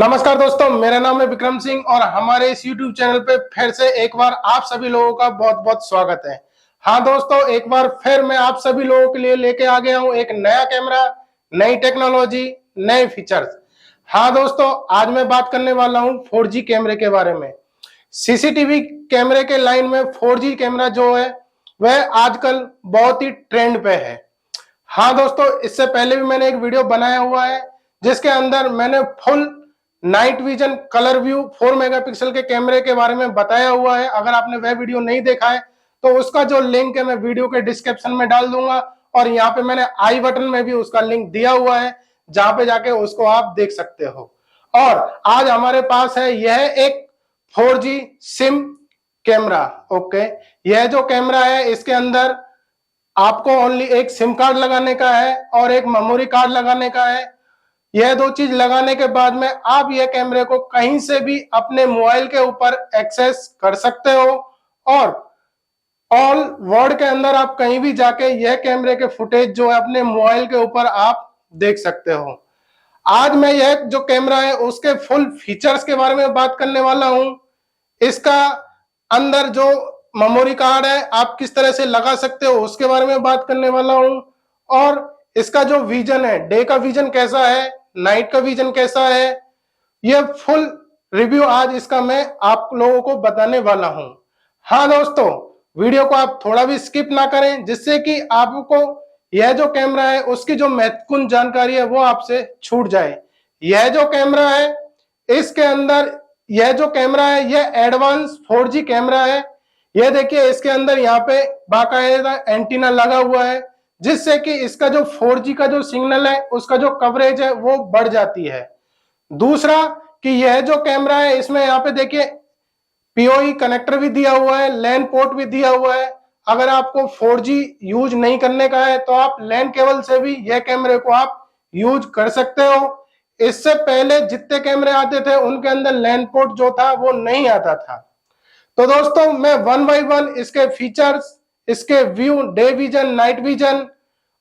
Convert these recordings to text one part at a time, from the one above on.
नमस्कार दोस्तों, मेरा नाम है विक्रम सिंह और हमारे इस YouTube चैनल पे फिर से एक बार आप सभी लोगों का बहुत बहुत स्वागत है। हाँ दोस्तों, एक बार फिर मैं आप सभी लोगों के लिए लेके आ गया हूँ एक नया कैमरा, नई टेक्नोलॉजी, नए फीचर्स। हाँ दोस्तों, आज मैं बात करने वाला हूँ 4G कैमरे के बारे में। सीसीटीवी कैमरे के लाइन में 4G कैमरा जो है वह आजकल बहुत ही ट्रेंड पे है। हाँ दोस्तों, इससे पहले भी मैंने एक वीडियो बनाया हुआ है जिसके अंदर मैंने full night vision colour view 4 megapixel के कैमरे के बारे में बताया हुआ है। अगर आपने वह वीडियो नहीं देखा है तो उसका जो लिंक है मैं वीडियो के डिस्क्रिप्शन में डाल दूंगा और यहाँ पे मैंने आई बटन में भी उसका लिंक दिया हुआ है, जहां पे जाके उसको आप देख सकते हो। और आज हमारे पास है यह एक 4G सिम कैमरा। ओके, यह जो कैमरा है इसके अंदर आपको ओनली एक सिम कार्ड लगाने का है और एक मेमोरी कार्ड लगाने का है। यह दो चीज लगाने के बाद में आप यह कैमरे को कहीं से भी अपने मोबाइल के ऊपर एक्सेस कर सकते हो और ऑल वर्ल्ड के अंदर आप कहीं भी जाके यह कैमरे के फुटेज जो है अपने मोबाइल के ऊपर आप देख सकते हो। आज मैं यह जो कैमरा है उसके फुल फीचर्स के बारे में बात करने वाला हूं। इसका अंदर जो मेमोरी कार्ड है आप किस तरह से लगा सकते हो उसके बारे में बात करने वाला हूं और इसका जो विजन है, डे का विजन कैसा है, नाइट का विजन कैसा है, यह फुल रिव्यू आज इसका मैं आप लोगों को बताने वाला हूं। हाँ दोस्तों, वीडियो को आप थोड़ा भी स्किप ना करें जिससे कि आपको यह जो कैमरा है उसकी जो महत्वपूर्ण जानकारी है वो आपसे छूट जाए। यह जो कैमरा है इसके अंदर यह जो कैमरा है यह एडवांस 4G कैमरा है। यह देखिए इसके अंदर यहाँ पे बाकायदा एंटीना लगा हुआ है जिससे कि इसका जो 4G का जो सिग्नल है उसका जो कवरेज है वो बढ़ जाती है। दूसरा कि यह जो कैमरा है इसमें यहाँ पे देखिए पीओई कनेक्टर भी दिया हुआ है, लैन पोर्ट भी दिया हुआ है। अगर आपको 4G यूज नहीं करने का है तो आप लैन केबल से भी यह कैमरे को आप यूज कर सकते हो। इससे पहले जितने कैमरे आते थे उनके अंदर लैन पोर्ट जो था वो नहीं आता था। तो दोस्तों मैं वन बाय वन इसके फीचर्स, इसके view, day vision, night vision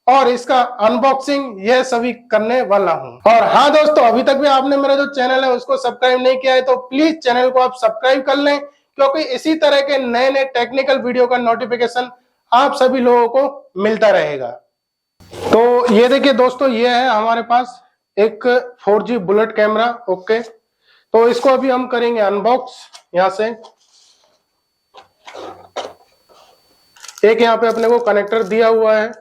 और इसका अनबॉक्सिंग यह सभी करने वाला हूं। और हाँ दोस्तों, अभी तक भी आपने मेरा जो चैनल है उसको सब्सक्राइब नहीं किया है तो प्लीज चैनल को आप सब्सक्राइब कर लें, क्योंकि इसी तरह के नए नए टेक्निकल वीडियो का नोटिफिकेशन आप सभी लोगों को मिलता रहेगा। तो ये देखिए दोस्तों, ये है हमारे पास एक 4G बुलेट कैमरा। ओके, तो इसको अभी हम करेंगे अनबॉक्स। यहां से एक यहाँ पे अपने को कनेक्टर दिया हुआ है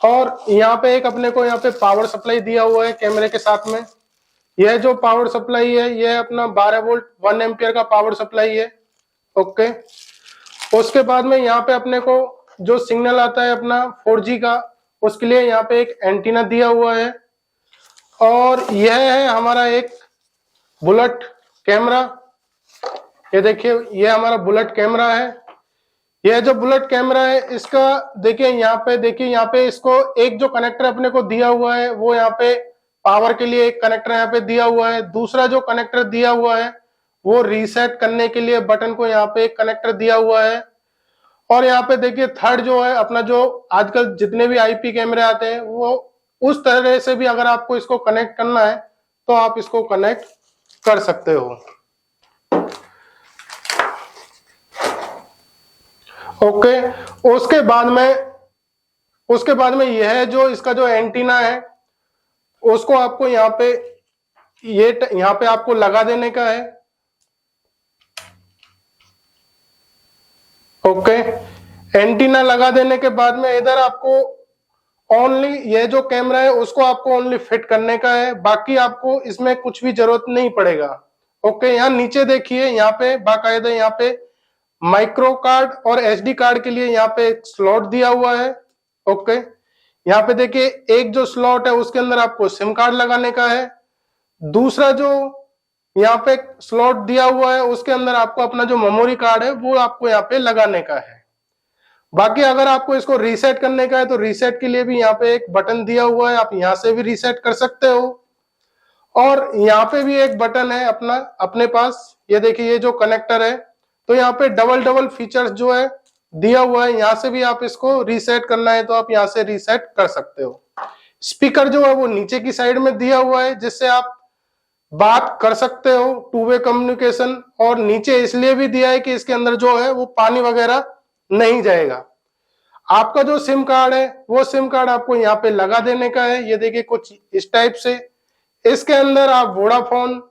और यहाँ पे एक अपने को यहाँ पे पावर सप्लाई दिया हुआ है कैमरे के साथ में। यह जो पावर सप्लाई है यह अपना 12 वोल्ट 1 एम्पियर का पावर सप्लाई है। ओके, उसके बाद में यहाँ पे अपने को जो सिग्नल आता है अपना 4G का उसके लिए यहाँ पे एक एंटीना दिया हुआ है और यह है हमारा एक बुलेट कैमरा। ये देखिए, यह हमारा बुलेट कैमरा है। यह जो बुलेट कैमरा है इसका देखिए यहाँ पे इसको एक जो कनेक्टर अपने को दिया हुआ है वो यहाँ पे पावर के लिए एक कनेक्टर यहाँ पे दिया हुआ है। दूसरा जो कनेक्टर दिया हुआ है वो रीसेट करने के लिए बटन को यहाँ पे एक कनेक्टर दिया हुआ है। और यहाँ पे देखिए थर्ड जो है अपना जो आजकल जितने भी आईपी कैमरे आते हैं वो उस तरह से भी अगर आपको इसको कनेक्ट करना है तो आप इसको कनेक्ट कर सकते हो। ओके, उसके बाद में यह जो इसका जो एंटीना है उसको आपको यहाँ पे आपको लगा देने का है। ओके, एंटीना लगा देने के बाद में इधर आपको ओनली यह जो कैमरा है उसको आपको ओनली फिट करने का है, बाकी आपको इसमें कुछ भी जरूरत नहीं पड़ेगा। ओके, यहाँ नीचे देखिए यहाँ पे बाकायदा यहाँ पे माइक्रो कार्ड और एसडी कार्ड के लिए यहाँ पे एक स्लॉट दिया हुआ है। ओके, यहाँ पे देखिए एक जो स्लॉट है उसके अंदर आपको सिम कार्ड लगाने का है। दूसरा जो यहाँ पे स्लॉट दिया हुआ है उसके अंदर आपको अपना जो मेमोरी कार्ड है वो आपको यहाँ पे लगाने का है। बाकी अगर आपको इसको रीसेट करने का है तो रीसेट के लिए भी यहाँ पे एक बटन दिया हुआ है, आप यहाँ से भी रीसेट कर सकते हो। और यहाँ पे भी एक बटन है अपना अपने पास, ये देखिए ये जो कनेक्टर है, तो यहाँ पे डबल डबल फीचर्स जो है दिया हुआ है, यहाँ से भी आप इसको रीसेट करना है तो आप यहाँ से रीसेट कर सकते हो। स्पीकर जो है वो नीचे की साइड में दिया हुआ है जिससे आप बात कर सकते हो, टू वे कम्युनिकेशन। और नीचे इसलिए भी दिया है कि इसके अंदर जो है वो पानी वगैरह नहीं जाएगा। आपका जो सिम कार्ड है वो सिम कार्ड आपको यहाँ पे लगा देने का है। ये देखिए कुछ इस टाइप से। इसके अंदर आप वोडाफोन,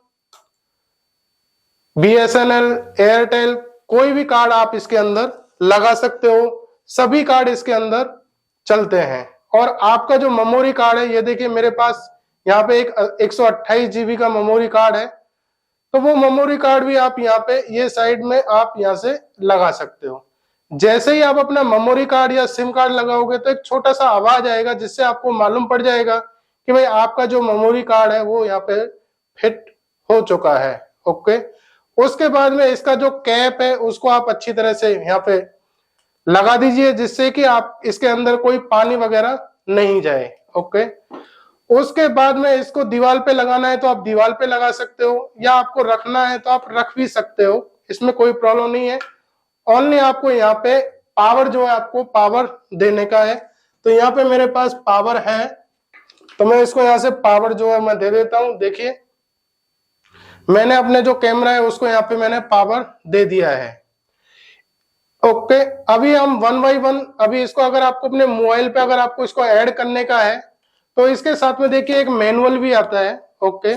BSNL, एयरटेल, कोई भी कार्ड आप इसके अंदर लगा सकते हो। सभी कार्ड इसके अंदर चलते हैं। और आपका जो मेमोरी कार्ड है, ये देखिए मेरे पास यहाँ पे एक 128 GB का मेमोरी कार्ड है। तो वो मेमोरी कार्ड भी आप यहाँ पे ये साइड में आप यहाँ से लगा सकते हो। जैसे ही आप अपना मेमोरी कार्ड या सिम कार्ड लगाओगे तो एक छोटा सा आवाज आएगा, जिससे आपको मालूम पड़ जाएगा कि भाई आपका जो मेमोरी कार्ड है वो यहाँ पे फिट हो चुका है। ओके। उसके बाद में इसका जो कैप है उसको आप अच्छी तरह से यहाँ पे लगा दीजिए, जिससे कि आप इसके अंदर कोई पानी वगैरह नहीं जाए। ओके। उसके बाद में इसको दीवार पे लगाना है तो आप दीवार पे लगा सकते हो, या आपको रखना है तो आप रख भी सकते हो, इसमें कोई प्रॉब्लम नहीं है। ओनली आपको यहाँ पे पावर जो है आपको पावर देने का है। तो यहाँ पे मेरे पास पावर है, तो मैं इसको यहाँ से पावर जो है मैं दे देता हूं। देखिए मैंने अपने जो कैमरा है उसको यहाँ पे मैंने पावर दे दिया है। ओके। अभी हम वन बाई वन, अभी इसको अगर आपको अपने मोबाइल पे अगर आपको इसको ऐड करने का है तो इसके साथ में देखिए एक मैनुअल भी आता है। ओके।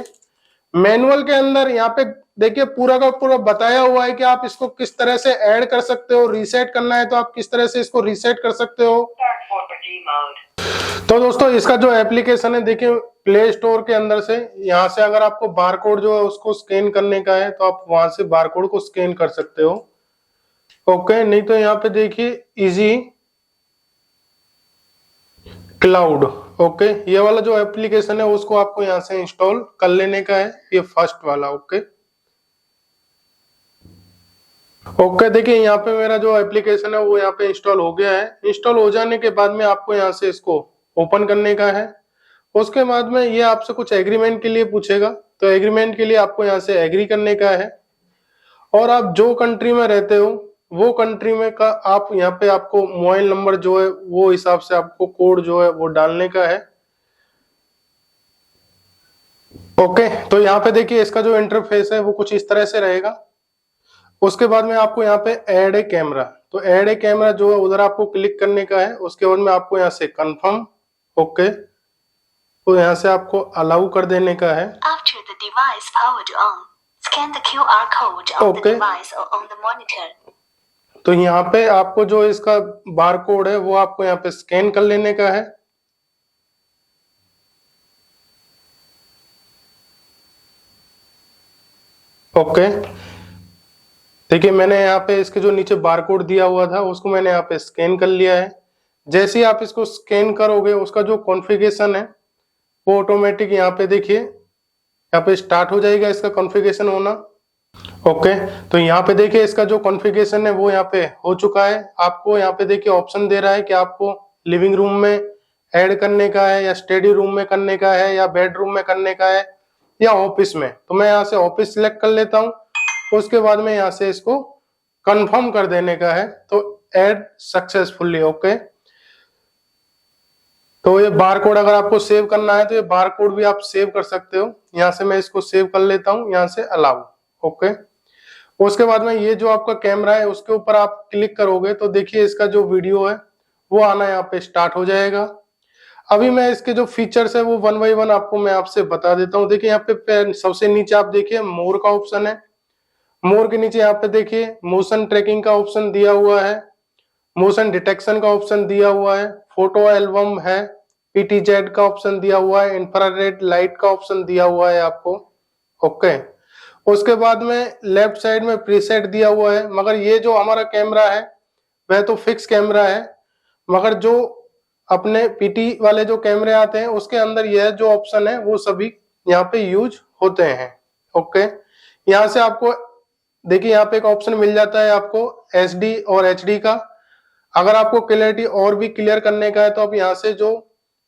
मैनुअल के अंदर यहाँ पे देखिए पूरा का पूरा बताया हुआ है कि आप इसको किस तरह से ऐड कर सकते हो। रीसेट करना है तो आप किस तरह से इसको रीसेट कर सकते हो। तो दोस्तों इसका जो एप्लीकेशन है देखिए प्ले स्टोर के अंदर से, यहाँ से अगर आपको बारकोड जो है उसको स्कैन करने का है तो आप वहां से बारकोड को स्कैन कर सकते हो। ओके। नहीं तो यहाँ पे देखिए इजी क्लाउड। ओके। ये वाला जो एप्लीकेशन है उसको आपको यहाँ से इंस्टॉल कर लेने का है, ये फर्स्ट वाला। ओके। ओके। देखिए यहाँ पे मेरा जो एप्लीकेशन है वो यहाँ पे इंस्टॉल हो गया है। इंस्टॉल हो जाने के बाद में आपको यहाँ से इसको ओपन करने का है। उसके बाद में ये आपसे कुछ एग्रीमेंट के लिए पूछेगा, तो एग्रीमेंट के लिए आपको यहाँ से एग्री करने का है। और आप जो कंट्री में रहते हो वो कंट्री में का आप यहाँ पे आपको मोबाइल नंबर जो है वो हिसाब से आपको कोड जो है वो डालने का है। ओके। तो यहाँ पे देखिए इसका जो इंटरफेस है वो कुछ इस तरह से रहेगा। उसके बाद में आपको यहाँ पे ऐड ए कैमरा, तो ऐड ए कैमरा जो है उधर आपको क्लिक करने का है। उसके बाद में आपको यहाँ से कंफर्म। ओके। तो यहाँ से आपको अलाउ कर देने का है। After the device powered on, scan the QR code on the device or on the monitor. तो यहाँ पे आपको जो इसका बार कोड है वो आपको यहाँ पे स्कैन कर लेने का है। ओके। देखिए मैंने यहाँ पे इसके जो नीचे बार कोड दिया हुआ था उसको मैंने यहाँ पे स्कैन कर लिया है। जैसे ही आप इसको स्कैन करोगे उसका जो कॉन्फ़िगरेशन है वो ऑटोमेटिक यहाँ पे देखिए यहाँ पे स्टार्ट हो जाएगा इसका कॉन्फ़िगरेशन होना। ओके। तो यहाँ पे देखिए इसका जो कॉन्फ़िगरेशन है वो यहाँ पे हो चुका है। आपको यहाँ पे देखिए ऑप्शन दे रहा है कि आपको लिविंग रूम में ऐड करने का है, या स्टडी रूम में करने का है, या बेडरूम में करने का है, या ऑफिस में। तो मैं यहाँ से ऑफिस सिलेक्ट कर लेता हूँ। उसके बाद में यहाँ से इसको कंफर्म कर देने का है, तो ऐड सक्सेसफुली। ओके। तो ये बार कोड अगर आपको सेव करना है तो ये बार कोड भी आप सेव कर सकते हो। यहाँ से मैं इसको सेव कर लेता हूँ, यहाँ से अलाउ। ओके। उसके बाद में ये जो आपका कैमरा है उसके ऊपर आप क्लिक करोगे तो देखिए इसका जो वीडियो है वो आना यहाँ पे स्टार्ट हो जाएगा। अभी मैं इसके जो फीचर्स है वो वन बाई वन आपको मैं आपसे बता देता हूँ। देखिए यहाँ पे सबसे नीचे आप देखिए मोर का ऑप्शन है। मोर के नीचे यहाँ पे देखिए मोशन ट्रैकिंग का ऑप्शन दिया हुआ है, मोशन डिटेक्शन का ऑप्शन दिया हुआ है, फोटो एल्बम है, PTZ का ऑप्शन दिया हुआ है, इंफ्रारेड लाइट का ऑप्शन दिया हुआ है आपको। ओके। उसके बाद में लेफ्ट साइड में प्रीसेट दिया हुआ है। मगर ये जो हमारा कैमरा है वह तो फिक्स कैमरा है, मगर जो अपने PT वाले जो कैमरे आते हैं उसके अंदर यह जो ऑप्शन है वो सभी यहाँ पे यूज होते हैं। ओके। यहाँ से आपको देखिए यहाँ पे एक ऑप्शन मिल जाता है आपको SD और HD का। अगर आपको क्लियरिटी और भी क्लियर करने का है तो आप यहाँ से जो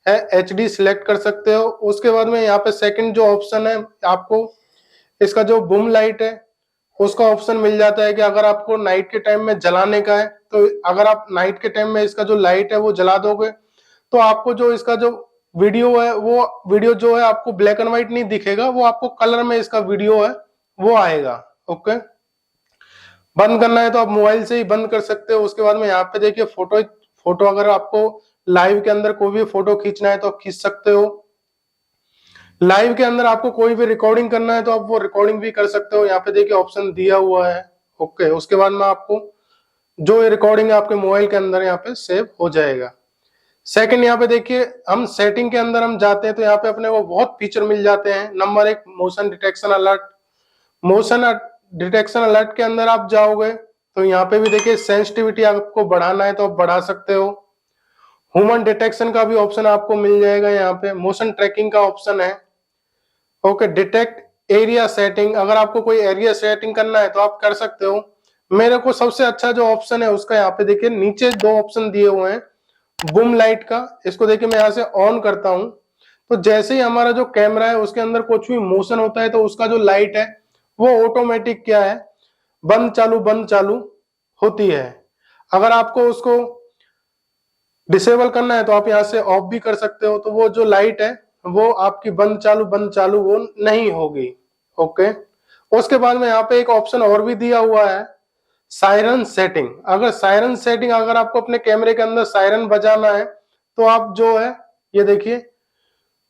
है HD सिलेक्ट कर सकते हो। उसके बाद में यहाँ पे सेकंड जो ऑप्शन है आपको इसका जो बूम लाइट है उसका ऑप्शन मिल जाता है कि अगर आपको नाइट के टाइम में जलाने का है तो अगर आप नाइट के टाइम में इसका जो लाइट है वो जला दोगे तो आपको जो इसका जो वीडियो है वो वीडियो जो है आपको ब्लैक एंड व्हाइट नहीं दिखेगा, वो आपको कलर में इसका वीडियो है वो आएगा। ओके, बंद करना है तो आप मोबाइल से ही बंद कर सकते हो। उसके बाद में यहाँ पे देखिए फोटो अगर आपको लाइव के अंदर कोई भी फोटो खींचना है तो आप खींच सकते हो। लाइव के अंदर आपको कोई भी रिकॉर्डिंग करना है तो आप वो रिकॉर्डिंग भी कर सकते हो। यहाँ पे देखिए ऑप्शन दिया हुआ है। ओके, उसके बाद में आपको जो ये रिकॉर्डिंग है आपके मोबाइल के अंदर यहाँ पे सेव हो जाएगा। सेकंड, यहाँ पे देखिए हम सेटिंग के अंदर हम जाते हैं तो यहाँ पे अपने को बहुत फीचर मिल जाते हैं। Number 1, motion detection alert. Motion detection alert के अंदर आप जाओगे तो यहाँ पे भी देखिए सेंसिटिविटी आपको बढ़ाना है तो आप बढ़ा सकते हो। ह्यूमन डिटेक्शन का भी ऑप्शन आपको मिल जाएगा। यहाँ पे मोशन ट्रैकिंग का ऑप्शन है। ओके, डिटेक्ट एरिया सेटिंग, अगर आपको कोई एरिया सेटिंग करना है तो आप कर सकते हो। मेरे को सबसे अच्छा जो ऑप्शन है उसका यहाँ पे देखिए नीचे 2 ऑप्शन दिए हुए हैं बूम लाइट का। इसको देखिए मैं यहाँ से ऑन करता हूं तो जैसे ही हमारा जो कैमरा है उसके अंदर कुछ भी मोशन होता है तो उसका जो लाइट है वो ऑटोमेटिक क्या है, बंद चालू होती है। अगर आपको उसको डिसेबल करना है तो आप यहाँ से ऑफ भी कर सकते हो, तो वो जो लाइट है वो आपकी बंद चालू वो नहीं होगी। ओके, उसके बाद में यहाँ पे एक ऑप्शन और भी दिया हुआ है सायरन सेटिंग। अगर सायरन सेटिंग, अगर आपको अपने कैमरे के अंदर सायरन बजाना है तो आप जो है ये देखिए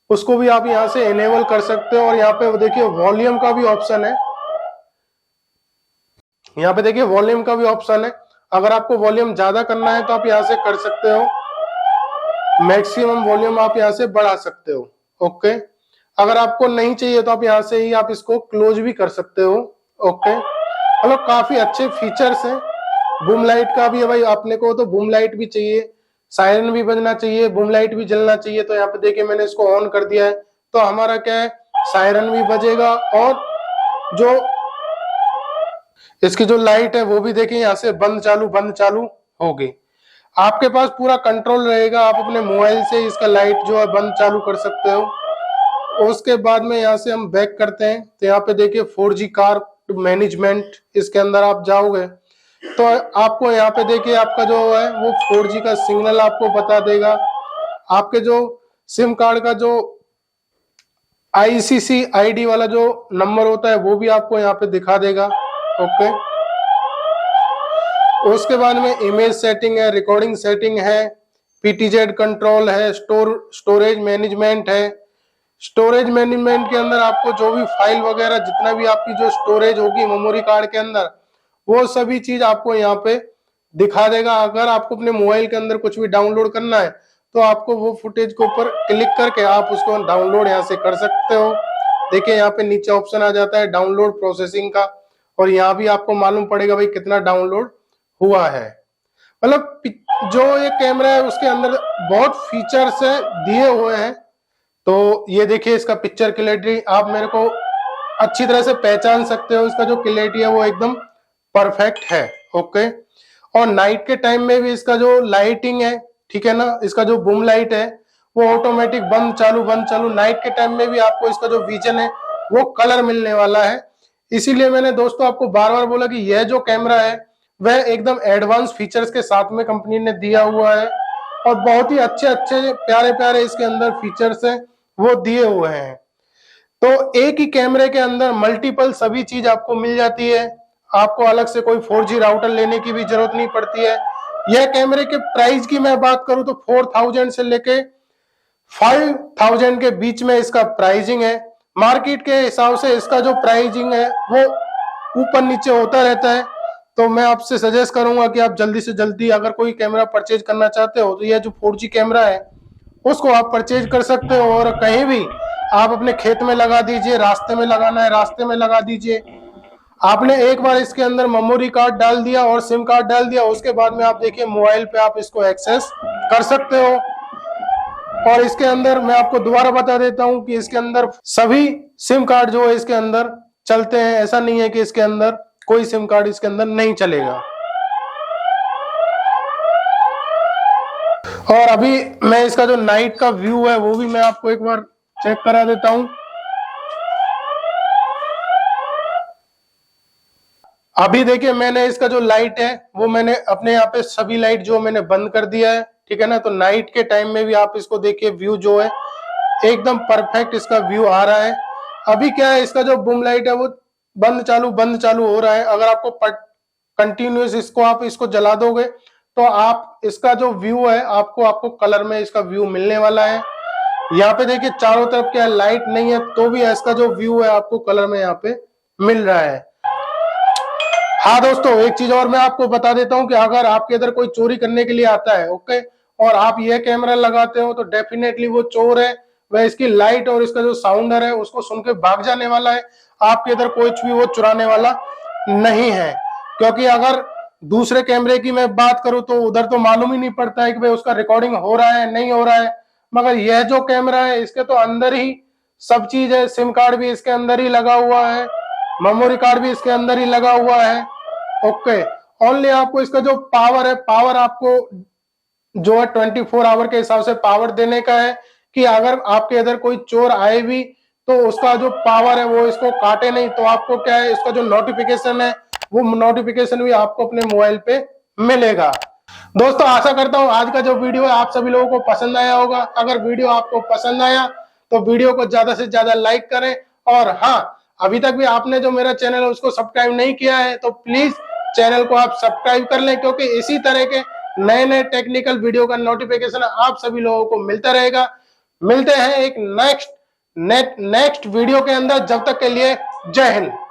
उसको भी आप यहाँ से इनेबल कर सकते हो। और यहाँ पे देखिए वॉल्यूम का भी ऑप्शन है। यहाँ पे देखिए वॉल्यूम का भी ऑप्शन है। अगर आपको वॉल्यूम ज्यादा करना है तो आप यहाँ से कर सकते हो, मैक्सिमम वॉल्यूम आप यहाँ से बढ़ा सकते हो। ओके, अगर आपको नहीं चाहिए तो आप यहाँ से ही आप इसको क्लोज भी कर सकते हो। ओके, मतलब काफी अच्छे फीचर्स हैं। बूम लाइट का भी है भाई, आपने को तो बूम लाइट भी चाहिए, सायरन भी बजना चाहिए, बूम लाइट भी जलना चाहिए। तो यहाँ पे देखिए मैंने इसको ऑन कर दिया है तो हमारा क्या है, सायरन भी बजेगा और जो इसकी जो लाइट है वो भी देखिए यहाँ से बंद चालू होगी। आपके पास पूरा कंट्रोल रहेगा, आप अपने मोबाइल से इसका लाइट जो है बंद चालू कर सकते हो। उसके बाद में यहाँ से हम बैक करते हैं तो यहाँ पे देखिए 4G कार मैनेजमेंट, इसके अंदर आप जाओगे तो आपको यहाँ पे देखिए आपका जो है वो 4G का सिग्नल आपको बता देगा। आपके जो सिम कार्ड का जो ICC ID वाला जो नंबर होता है वो भी आपको यहाँ पे दिखा देगा। ओके, उसके बाद में इमेज सेटिंग है, रिकॉर्डिंग सेटिंग है, PTZ कंट्रोल है, स्टोरेज मैनेजमेंट है। स्टोरेज मैनेजमेंट के अंदर आपको जो भी फाइल वगैरह जितना भी आपकी जो स्टोरेज होगी मेमोरी कार्ड के अंदर वो सभी चीज आपको यहाँ पे दिखा देगा। अगर आपको अपने मोबाइल के अंदर कुछ भी डाउनलोड करना है तो आपको वो फुटेज के ऊपर क्लिक करके आप उसको डाउनलोड यहाँ से कर सकते हो। देखिए यहाँ पे नीचे ऑप्शन आ जाता है डाउनलोड प्रोसेसिंग का और यहाँ भी आपको मालूम पड़ेगा भाई कितना डाउनलोड हुआ है। मतलब जो ये कैमरा है उसके अंदर बहुत फीचर्स है दिए हुए हैं। तो ये देखिए इसका पिक्चर क्लैरिटी आप मेरे को अच्छी तरह से पहचान सकते हो, इसका जो क्लैरिटी है वो एकदम परफेक्ट है। ओके, और नाइट के टाइम में भी इसका जो लाइटिंग है, ठीक है ना, इसका जो बूम लाइट है वो ऑटोमेटिक बंद चालू नाइट के टाइम में भी आपको इसका जो विजन है वो कलर मिलने वाला है। इसीलिए मैंने दोस्तों आपको बार बार बोला कि यह जो कैमरा है वह एकदम एडवांस फीचर्स के साथ में कंपनी ने दिया हुआ है और बहुत ही अच्छे प्यारे इसके अंदर फीचर्स हैं वो दिए हुए हैं। तो एक ही कैमरे के अंदर मल्टीपल सभी चीज आपको मिल जाती है, आपको अलग से कोई 4G राउटर लेने की भी जरूरत नहीं पड़ती है। यह कैमरे के प्राइस की मैं बात करूं तो 4000 से लेके 5000 के बीच में इसका प्राइसिंग है। मार्केट के हिसाब से इसका जो प्राइसिंग है वो ऊपर नीचे होता रहता है। तो मैं आपसे सजेस्ट करूंगा कि आप जल्दी से जल्दी अगर कोई कैमरा परचेज करना चाहते हो तो यह जो 4G कैमरा है उसको आप परचेज कर सकते हो और कहीं भी आप अपने खेत में लगा दीजिए, रास्ते में लगाना है रास्ते में लगा दीजिए। आपने एक बार इसके अंदर मेमोरी कार्ड डाल दिया और सिम कार्ड डाल दिया, उसके बाद में आप देखिए मोबाइल पे आप इसको एक्सेस कर सकते हो। और इसके अंदर मैं आपको दोबारा बता देता हूं कि इसके अंदर सभी सिम कार्ड जो है इसके अंदर चलते हैं, ऐसा नहीं है कि इसके अंदर कोई सिम कार्ड इसके अंदर नहीं चलेगा। और अभी मैं इसका जो नाइट का व्यू है वो भी मैं आपको एक बार चेक करा देता हूं। अभी देखिए मैंने इसका जो लाइट है वो मैंने अपने यहाँ पे सभी लाइट जो मैंने बंद कर दिया है, ठीक है ना। तो नाइट के टाइम में भी आप इसको देखिए व्यू जो है एकदम परफेक्ट इसका व्यू आ रहा है। अभी क्या है, इसका जो बूम लाइट है वो बंद चालू हो रहा है। अगर आपको कंटिन्यूस इसको जला दोगे तो आप इसका जो व्यू है आपको कलर में इसका व्यू मिलने वाला है। यहाँ पे देखिए चारों तरफ क्या लाइट नहीं है तो भी इसका जो व्यू है आपको कलर में यहाँ पे मिल रहा है। हाँ दोस्तों, एक चीज और मैं आपको बता देता हूँ कि अगर आपके इधर कोई चोरी करने के लिए आता है, ओके, और आप ये कैमरा लगाते हो तो डेफिनेटली वो चोर है, वह इसकी लाइट और इसका जो साउंडर है उसको सुन के भाग जाने वाला है। आपके इधर कोई भी वो चुराने वाला नहीं है। क्योंकि अगर दूसरे कैमरे की मैं बात करूं तो उधर तो मालूम ही नहीं पड़ता है कि भाई उसका रिकॉर्डिंग हो रहा है नहीं हो रहा है, मगर यह जो कैमरा है इसके तो अंदर ही सब चीज है। सिम कार्ड भी इसके अंदर ही लगा हुआ है, मेमोरी कार्ड भी इसके अंदर ही लगा हुआ है। ओके, ओनली आपको इसका जो पावर है, पावर आपको जो है 24 आवर के हिसाब से पावर देने का है कि अगर आपके इधर कोई चोर आए भी तो उसका जो पावर है वो इसको काटे नहीं। तो आपको क्या है, इसका जो नोटिफिकेशन है वो नोटिफिकेशन भी आपको अपने मोबाइल पे मिलेगा। दोस्तों आशा करता हूं आज का जो वीडियो है आप सभी लोगों को पसंद आया होगा। अगर वीडियो आपको पसंद आया तो वीडियो को ज्यादा से ज्यादा लाइक करें, और हाँ, अभी तक भी आपने जो मेरा चैनल है उसको सब्सक्राइब नहीं किया है तो प्लीज चैनल को आप सब्सक्राइब कर लें, क्योंकि इसी तरह के नए नए टेक्निकल वीडियो का नोटिफिकेशन आप सभी लोगों को मिलता रहेगा। मिलते हैं एक नेक्स्ट वीडियो के अंदर, जब तक के लिए जय हिंद।